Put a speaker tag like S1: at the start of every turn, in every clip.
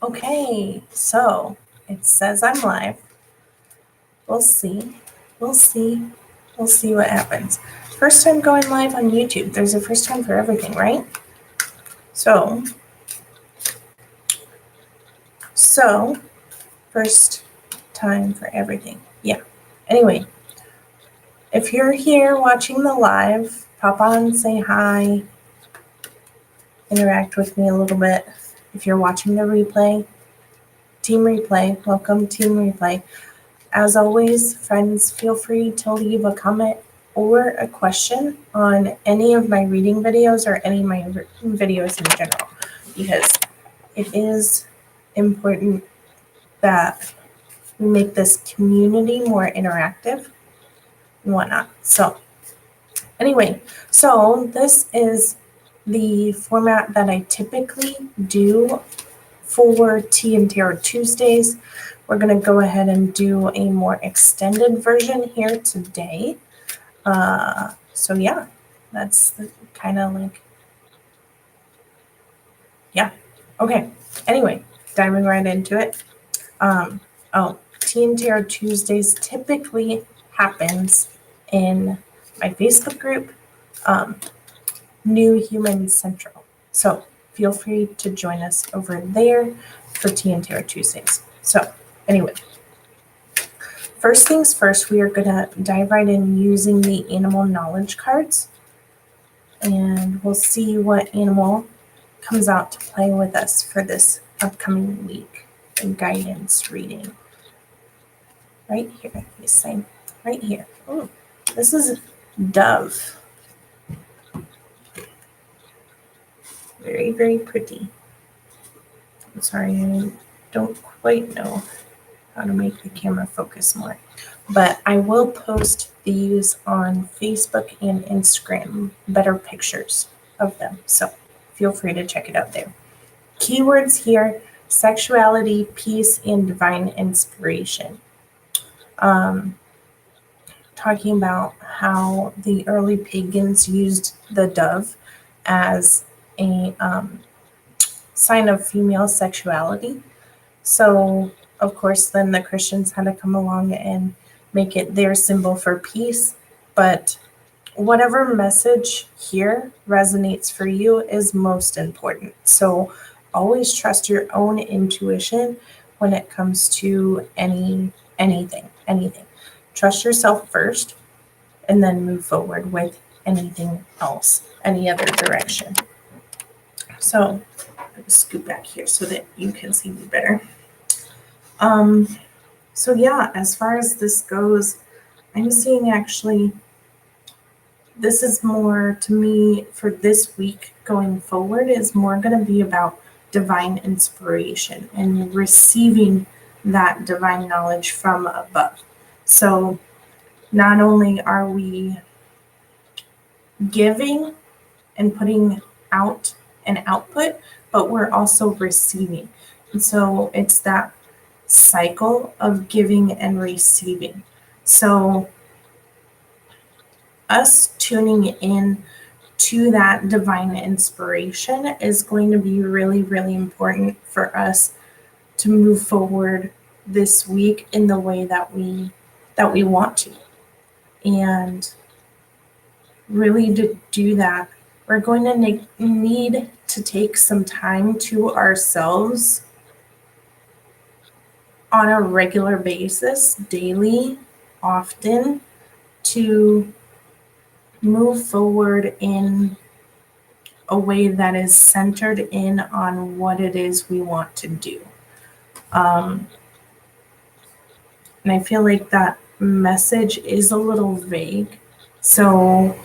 S1: Okay, so it says I'm live. We'll see. We'll see. We'll see what happens. First time going live on YouTube. There's a first time for everything, right? So, first time for everything. Yeah. Anyway, if you're here watching the live, pop on, say hi, interact with me a little bit. If you're watching the replay, Team Replay, welcome Team Replay. As always, friends, feel free to leave a comment or a question on any of my reading videos or any of my videos in general, because it is important that we make this community more interactive and whatnot. So anyway, so this is the format that I typically do for Tea and Tarot Tuesdays. We're going to go ahead and do a more extended version here today. So yeah, that's kind of like, yeah. Okay. Anyway, diving right into it. Tea and Tarot Tuesdays typically happens in my Facebook group, New Human Central. So feel free to join us over there for Tea and Tarot Tuesdays. So anyway, first things first, we are going to dive right in using the animal knowledge cards, and we'll see what animal comes out to play with us for this upcoming week. A guidance reading. Right here, this same, right here. Ooh, this is Dove. Very, very pretty. I'm sorry, I don't quite know how to make the camera focus more, but I will post these on Facebook and Instagram, better pictures of them, so feel free to check it out there. Keywords here: sexuality, peace, and divine inspiration. Talking about how the early pagans used the dove as a sign of female sexuality. So, of course, then the Christians had to come along and make it their symbol for peace. But whatever message here resonates for you is most important. So, always trust your own intuition when it comes to anything. Trust yourself first, and then move forward with anything else, any other direction. So, I'm going to scoot back here so that you can see me better. So yeah, as far as this goes, I'm seeing actually this is more to me for this week going forward is more going to be about divine inspiration and receiving that divine knowledge from above. So not only are we giving and putting out an output, but we're also receiving. And so it's that cycle of giving and receiving. So us tuning in to that divine inspiration is going to be really, really important for us to move forward this week in the way that we want to. And really to do that, we're going to need to take some time to ourselves on a regular basis, daily, often, to move forward in a way that is centered in on what it is we want to do. And I feel like that message is a little vague. So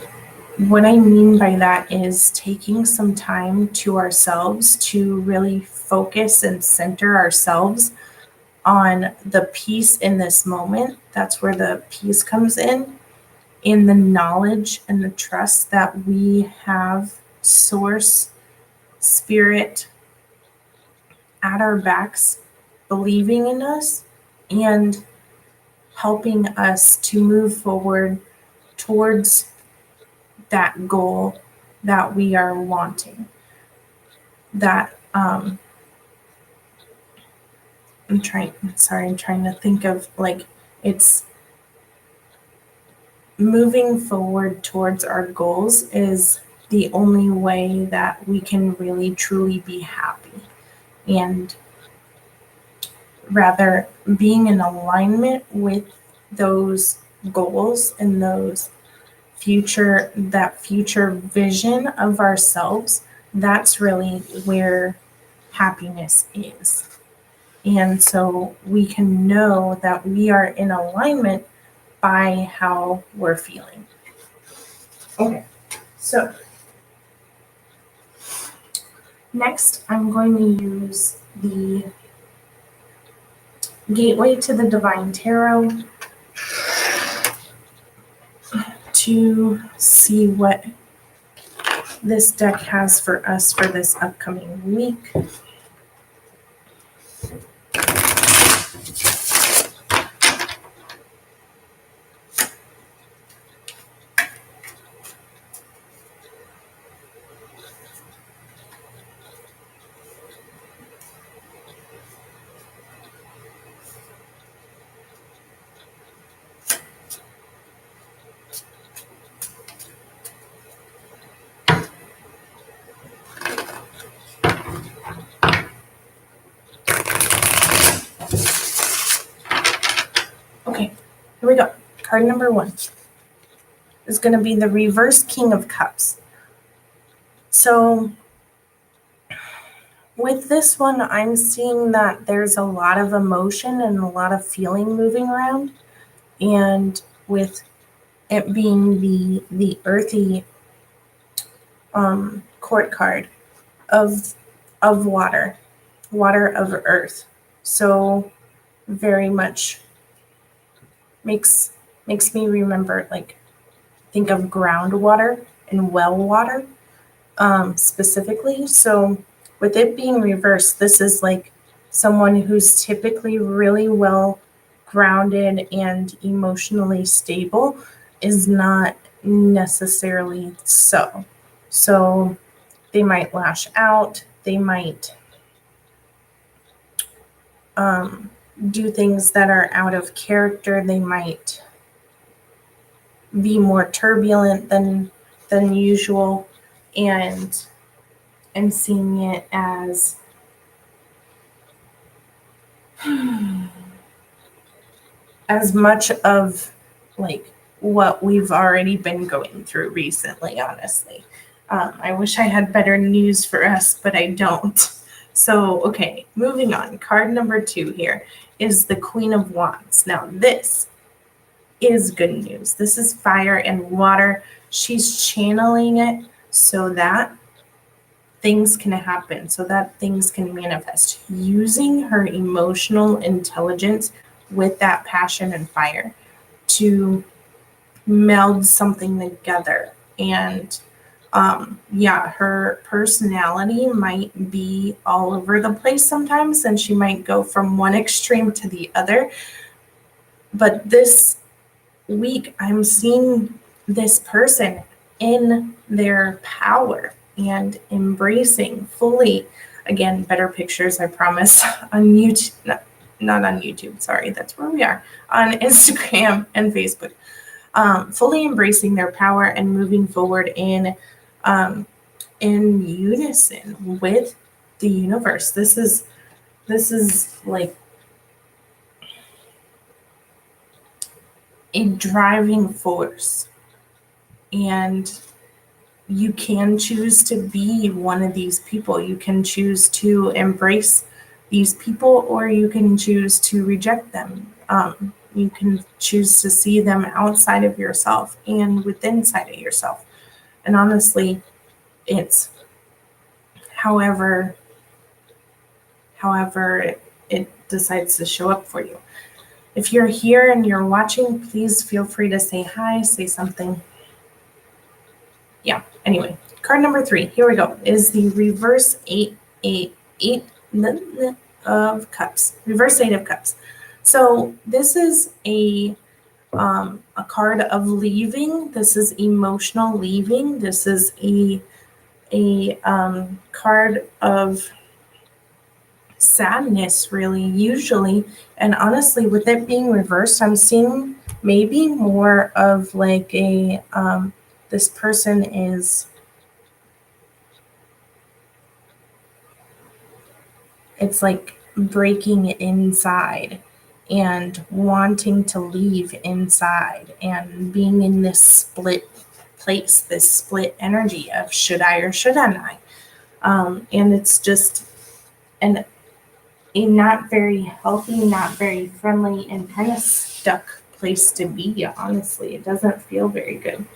S1: what I mean by that is taking some time to ourselves to really focus and center ourselves on the peace in this moment. That's where the peace comes in the knowledge and the trust that we have source, spirit at our backs, believing in us and helping us to move forward towards that goal that we are wanting. That I'm trying to think of, like, it's moving forward towards our goals is the only way that we can really truly be happy. And rather being in alignment with those goals and that future vision of ourselves, that's really where happiness is. And so we can know that we are in alignment by how we're feeling. Okay, so next I'm going to use the Gateway to the Divine Tarot to see what this deck has for us for this upcoming week. Okay, here we go. Card number 1 is going to be the reverse King of Cups. So with this one, I'm seeing that there's a lot of emotion and a lot of feeling moving around. And with it being the earthy court card of water of earth, so very much makes me remember, like, think of groundwater and well water, specifically. So with it being reversed, this is like someone who's typically really well grounded and emotionally stable is not necessarily so. So they might lash out, they might do things that are out of character, they might be more turbulent than usual, and seeing it as much of, like, what we've already been going through recently, honestly. I wish I had better news for us, but I don't. So, okay, moving on. Card number 2 here is the Queen of Wands. Now, this is good news. This is fire and water. She's channeling it so that things can happen, so that things can manifest, using her emotional intelligence with that passion and fire to meld something together. And her personality might be all over the place sometimes, and she might go from one extreme to the other. But this week, I'm seeing this person in their power and embracing fully. Again, better pictures, I promise, on YouTube. Not on YouTube, sorry, that's where we are, on Instagram and Facebook. Fully embracing their power and moving forward in unison with the universe. This is like a driving force, and you can choose to be one of these people. You can choose to embrace these people, or you can choose to reject them. You can choose to see them outside of yourself and within inside of yourself. And honestly, it's however it decides to show up for you. If you're here and you're watching, please feel free to say hi, say something. Yeah, anyway, card number 3, here we go, is the reverse eight of cups. Reverse 8 of cups. So this is a card of leaving. This is emotional leaving. This is a card of sadness, really, usually. And honestly, with it being reversed, I'm seeing maybe more of like a this person is, it's like breaking inside and wanting to leave inside and being in this split place, this split energy of should I or should I not. And it's just an a not very healthy, not very friendly, and kind of stuck place to be, honestly. It doesn't feel very good.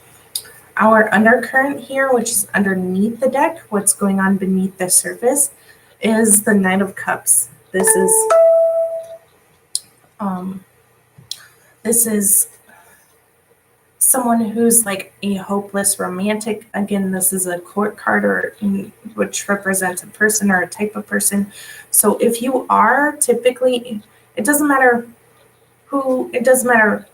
S1: Our undercurrent here, which is underneath the deck, what's going on beneath the surface, is the Knight of Cups. Um, this is someone who's like a hopeless romantic. Again, this is a court card, which represents a person or a type of person. So if you are typically, it doesn't matter it doesn't matter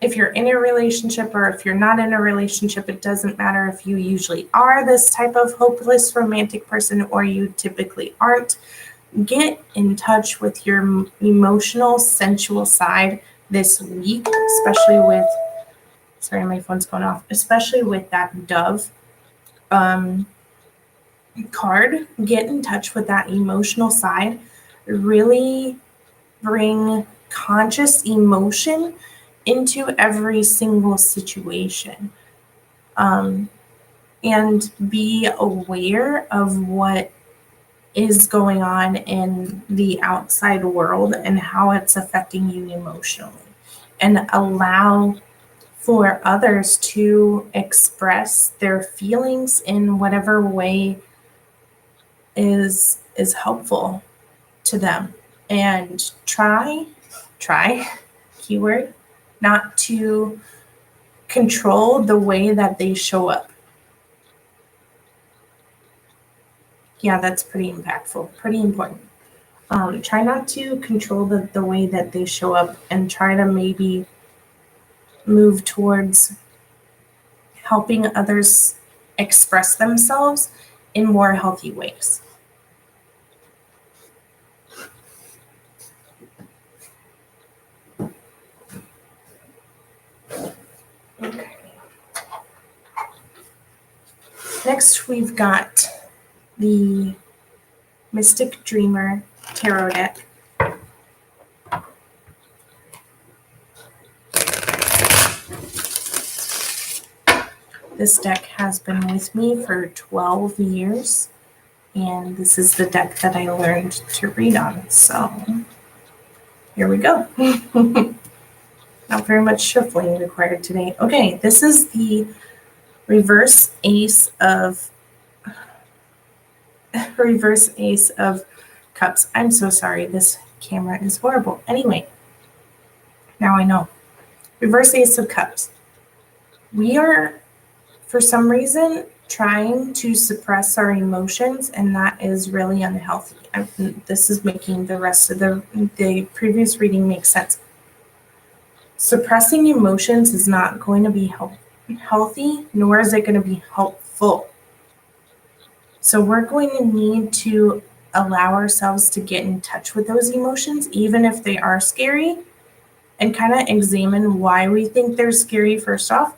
S1: if you're in a relationship or if you're not in a relationship. It doesn't matter if you usually are this type of hopeless romantic person or you typically aren't. Get in touch with your emotional, sensual side this week, especially with, sorry, my phone's going off, especially with that Dove card. Get in touch with that emotional side. Really bring conscious emotion into every single situation, and be aware of what is going on in the outside world and how it's affecting you emotionally, and allow for others to express their feelings in whatever way is helpful to them, and try keyword, not to control the way that they show up. Yeah, that's pretty impactful, pretty important. Try not to control the way that they show up, and try to maybe move towards helping others express themselves in more healthy ways. Okay. Next, we've got the Mystic Dreamer Tarot deck. This deck has been with me for 12 years, and this is the deck that I learned to read on. So here we go. Not very much shuffling required today. Okay, this is the reverse ace of cups. I'm so sorry. This camera is horrible. Anyway, now I know. Reverse ace of cups. We are, for some reason, trying to suppress our emotions, and that is really unhealthy. This is making the rest of the previous reading make sense. Suppressing emotions is not going to be healthy, nor is it going to be helpful. So we're going to need to allow ourselves to get in touch with those emotions, even if they are scary, and kind of examine why we think they're scary first off,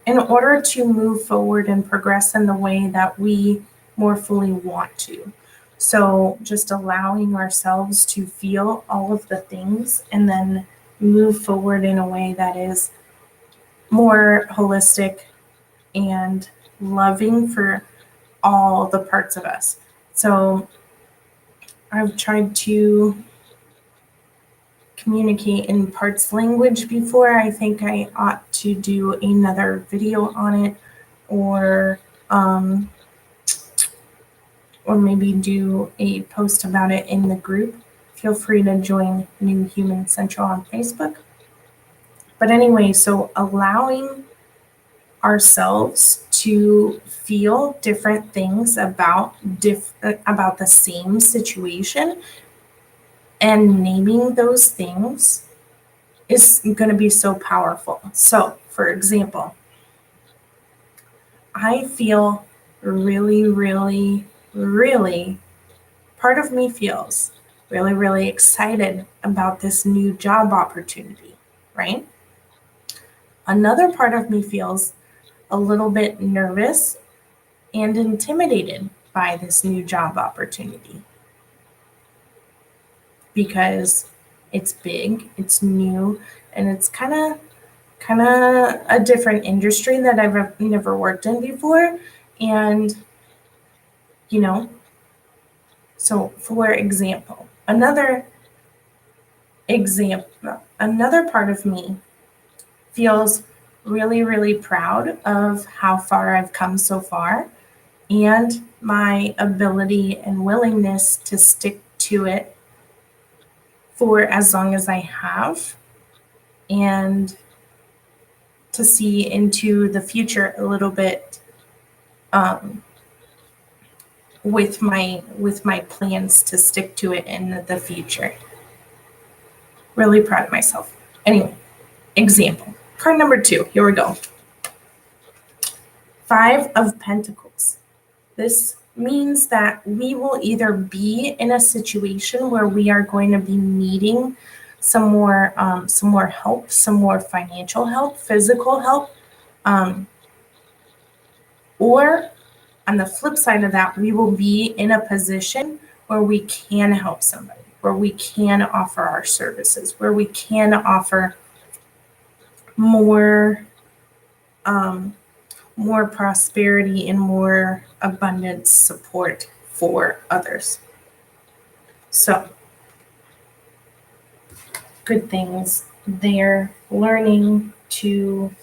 S1: in order to move forward and progress in the way that we more fully want to. So just allowing ourselves to feel all of the things and then move forward in a way that is more holistic and loving for all the parts of us. So I've tried to communicate in parts language before. I think I ought to do another video on it, or maybe do a post about it in the group. Feel free to join New Human Central on Facebook. But anyway, so allowing ourselves to feel different things about the same situation, and naming those things is going to be so powerful. So, for example, I feel really, really, really Part of me feels really, really excited about this new job opportunity, right? Another part of me feels a little bit nervous and intimidated by this new job opportunity because it's big, it's new, and it's kind of a different industry that I've never worked in before. And you know, so for example, another part of me feels really, really proud of how far I've come so far and my ability and willingness to stick to it for as long as I have and to see into the future a little bit um, with my plans to stick to it in the future. Really proud of myself. Anyway, example. Card number 2. Here we go. 5 of Pentacles. This means that we will either be in a situation where we are going to be needing some more help, some more financial help, physical help, or on the flip side of that, we will be in a position where we can help somebody, where we can offer our services, where we can offer more um, more prosperity and more abundance support for others. So, good things. They're learning to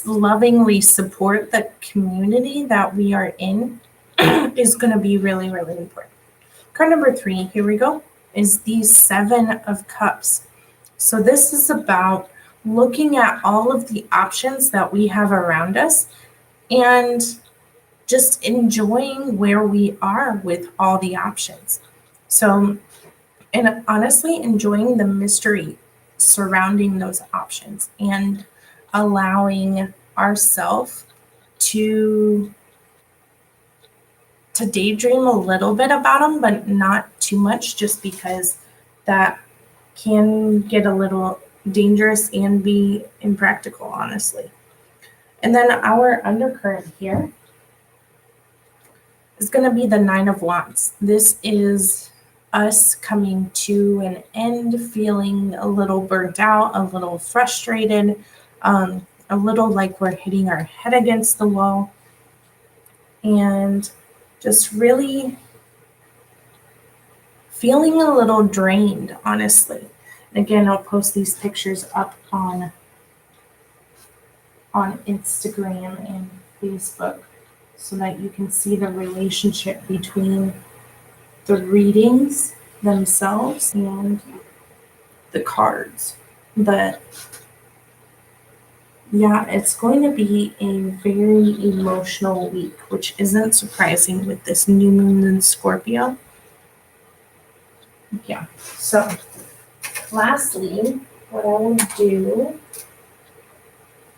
S1: lovingly support the community that we are in is going to be really, really important. Card number 3, here we go, is the 7 of Cups. So this is about looking at all of the options that we have around us and just enjoying where we are with all the options. So, and honestly, enjoying the mystery surrounding those options and allowing ourselves to daydream a little bit about them, but not too much, just because that can get a little dangerous and be impractical, honestly. And then our undercurrent here is going to be the 9 of Wands. This is us coming to an end, feeling a little burnt out, a little frustrated, a little like we're hitting our head against the wall, and just really feeling a little drained, honestly. And again, I'll post these pictures up on Instagram and Facebook so that you can see the relationship between the readings themselves and the cards. But yeah, it's going to be a very emotional week, which isn't surprising with this new moon in Scorpio. Yeah. So lastly, what I will do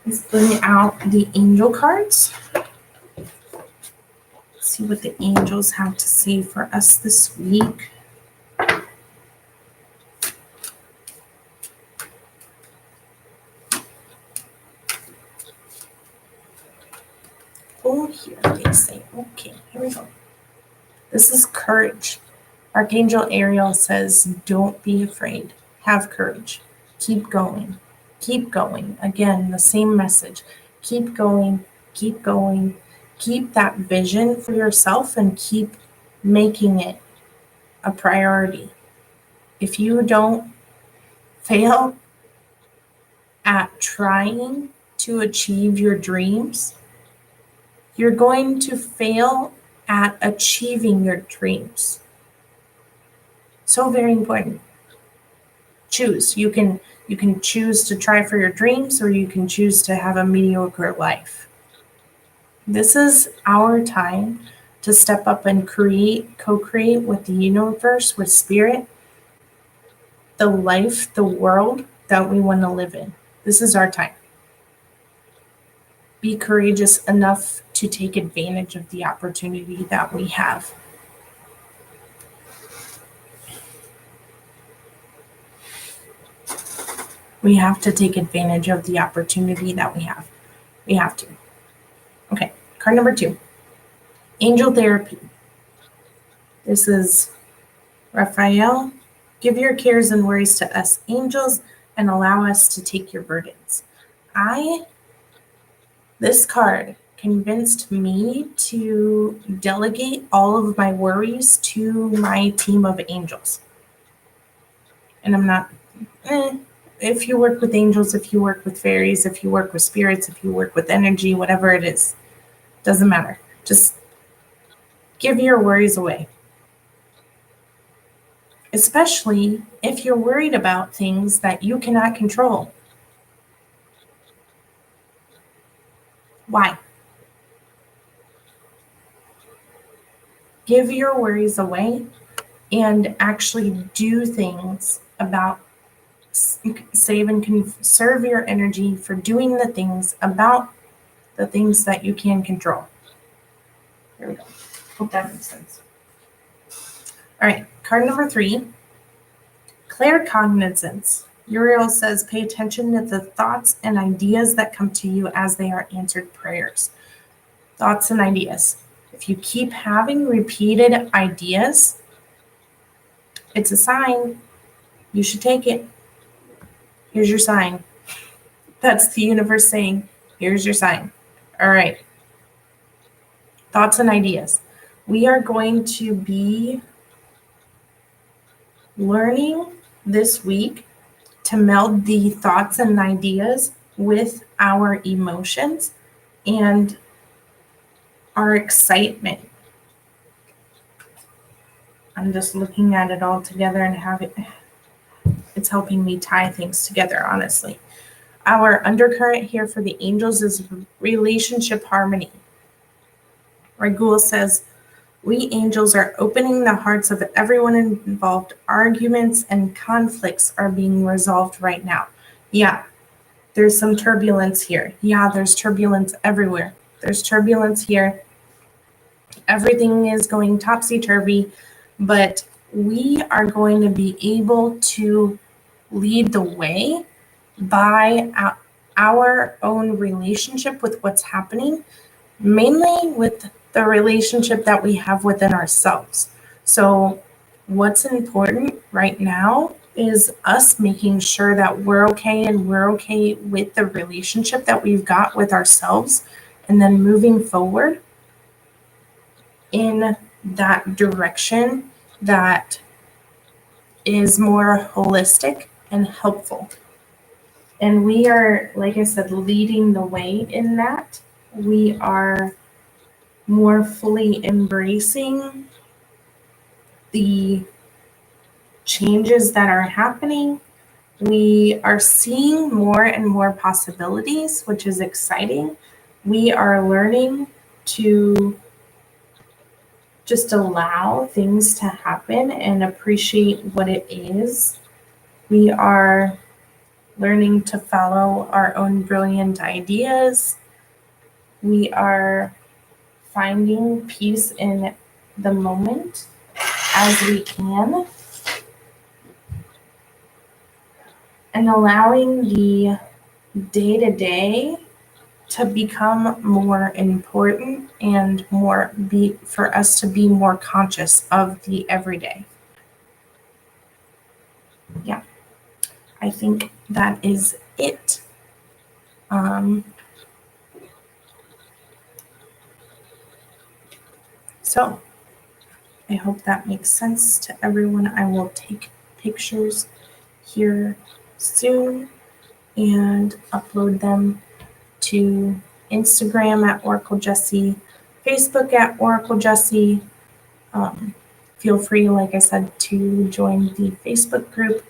S1: is bring out the angel cards. See what the angels have to say for us this week. Oh, here they say, okay, here we go. This is courage. Archangel Ariel says, don't be afraid. Have courage. Keep going. Keep going. Again, the same message. Keep going. Keep going. Keep that vision for yourself and keep making it a priority. If you don't fail at trying to achieve your dreams, you're going to fail at achieving your dreams. So very important. Choose. You can choose to try for your dreams, or you can choose to have a mediocre life. This is our time to step up and co-create with the universe, with spirit, the life, the world that we want to live in. This is our time. be courageous enough to take advantage of the opportunity that we have. We have to take advantage of the opportunity that we have. We have to. Okay, card number 2. Angel therapy. This is Raphael. Give your cares and worries to us angels and allow us to take your burdens. This card convinced me to delegate all of my worries to my team of angels. And I'm not, if you work with angels, if you work with fairies, if you work with spirits, if you work with energy, whatever it is, doesn't matter. Just give your worries away. Especially if you're worried about things that you cannot control. Why? Give your worries away and actually do things about save and conserve your energy for doing the things about the things that you can control. There we go. Hope that makes sense. All right, card number 3, claircognizance. Uriel says, pay attention to the thoughts and ideas that come to you as they are answered prayers. Thoughts and ideas. If you keep having repeated ideas, it's a sign. You should take it. Here's your sign. That's the universe saying, here's your sign. All right. Thoughts and ideas. We are going to be learning this week to meld the thoughts and ideas with our emotions and our excitement. I'm just looking at it all together and it's helping me tie things together, honestly. Our undercurrent here for the angels is relationship harmony. Ragul says, we angels are opening the hearts of everyone involved. Arguments and conflicts are being resolved right now. Yeah, there's some turbulence here. Yeah, there's turbulence everywhere. There's turbulence here. Everything is going topsy-turvy, but we are going to be able to lead the way by our own relationship with what's happening, mainly with the relationship that we have within ourselves. So what's important right now is us making sure that we're okay and we're okay with the relationship that we've got with ourselves, and then moving forward in that direction that is more holistic and helpful. And we are, like I said, leading the way in that. We are more fully embracing the changes that are happening. We are seeing more and more possibilities, which is exciting. We are learning to just allow things to happen and appreciate what it is. We are learning to follow our own brilliant ideas. We are finding peace in the moment as we can, and allowing the day-to-day to become more important and for us to be more conscious of the everyday. Yeah, I think that is it. So I hope that makes sense to everyone. I will take pictures here soon and upload them to Instagram at Oracle Jessie, Facebook at Oracle Jessie. Feel free, like I said, to join the Facebook group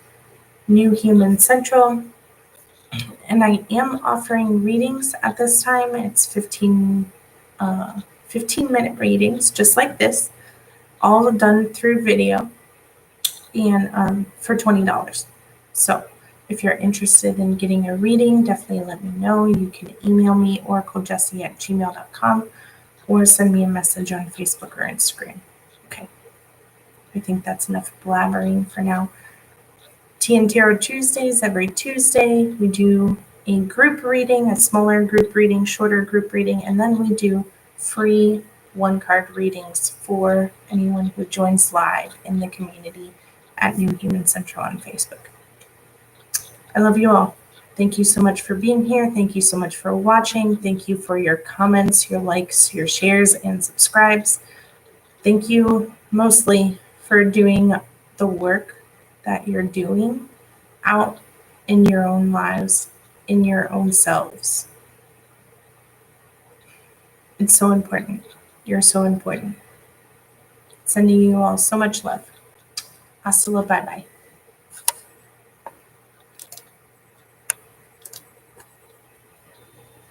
S1: New Human Central. And I am offering readings at this time. It's 15-minute readings, just like this, all done through video, and for $20. So If you're interested in getting a reading, definitely let me know. You can email me oraclejesse@gmail.com or send me a message on Facebook or Instagram. Okay, I think that's enough blabbering for now. Tea and Tarot Tuesdays, every Tuesday, we do a group reading, a smaller group reading, shorter group reading, and then we do free one-card readings for anyone who joins live in the community at New Human Central on Facebook. I love you all. Thank you so much for being here. Thank you so much for watching. Thank you for your comments, your likes, your shares, and subscribes. Thank you mostly for doing the work that you're doing out in your own lives, in your own selves. It's so important. You're so important. Sending you all so much love. Hasta la bye bye.